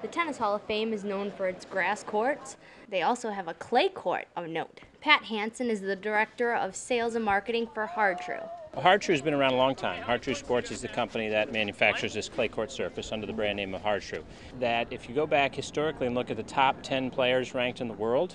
The Tennis Hall of Fame is known for its grass courts. They also have a clay court of note. Pat Hansen is the Director of Sales and Marketing for Hard-Tru. Hard-Tru has been around a long time. Hard-Tru Sports is the company that manufactures this clay court surface under the brand name of Hard-Tru. That if you go back historically and look at the top 10 players ranked in the world,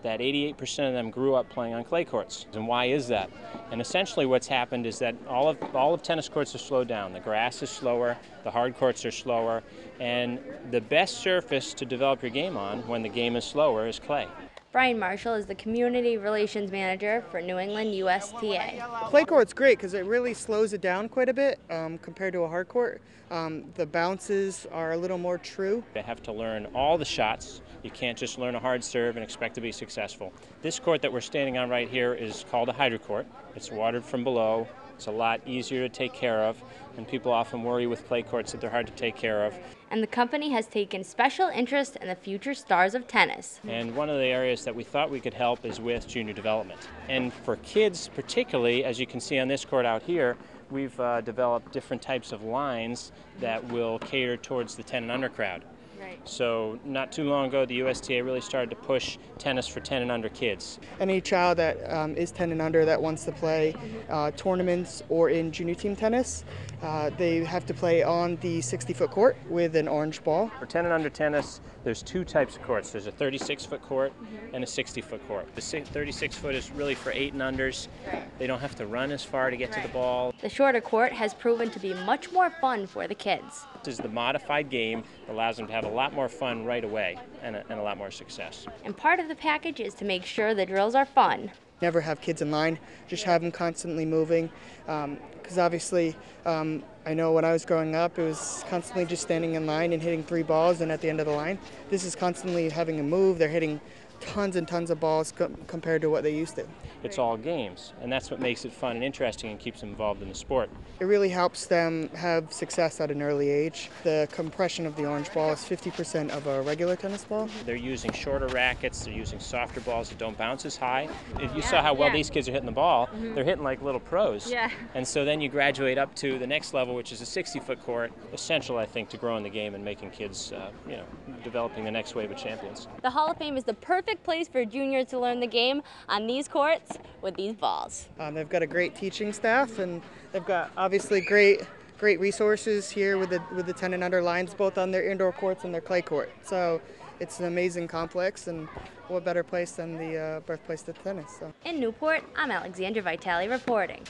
that 88% of them grew up playing on clay courts. And why is that? And essentially what's happened is that all of tennis courts are slowed down. The grass is slower, the hard courts are slower, and the best surface to develop your game on when the game is slower is clay. Brian Marshall is the Community Relations Manager for New England USTA. Clay court's great because it really slows it down quite a bit compared to a hard court. The bounces are a little more true. They have to learn all the shots. You can't just learn a hard serve and expect to be successful. This court that we're standing on right here is called a hydro court. It's watered from below. It's a lot easier to take care of, and people often worry with clay courts that they're hard to take care of. And the company has taken special interest in the future stars of tennis. And one of the areas that we thought we could help is with junior development. And for kids particularly, as you can see on this court out here, we've developed different types of lines that will cater towards the 10 and under crowd. Right. So not too long ago, the USTA really started to push tennis for 10 and under kids. Any child that is 10 and under that wants to play tournaments or in junior team tennis, they have to play on the 60-foot court with an orange ball. For 10 and under tennis, there's two types of courts. There's a 36-foot court and a 60-foot court. The 36-foot is really for 8 and unders. They don't have to run as far to get to the ball. The shorter court has proven to be much more fun for the kids. This is the modified game that allows them to have a lot more fun right away and a lot more success. And part of the package is to make sure the drills are fun. Never have kids in line, just have them constantly moving. Because obviously, I know when I was growing up, it was constantly just standing in line and hitting 3 balls and at the end of the line. This is constantly having a move. They're hitting tons and tons of balls compared to what they used to. It's all games, and that's what makes it fun and interesting and keeps them involved in the sport. It really helps them have success at an early age. The compression of the orange ball is 50% of a regular tennis ball. They're using shorter rackets, they're using softer balls that don't bounce as high. If you saw how well these kids are hitting the ball, they're hitting like little pros. Yeah. And so then you graduate up to the next level, which is a 60-foot court, essential, I think, to growing the game and making kids, developing the next wave of champions. The Hall of Fame is the perfect place for juniors to learn the game on these courts with these balls. They've got a great teaching staff, and they've got obviously great resources here with the 10 and under lines, both on their indoor courts and their clay court. So it's an amazing complex, and what better place than the birthplace of tennis. So. In Newport, I'm Alexandra Vitale reporting.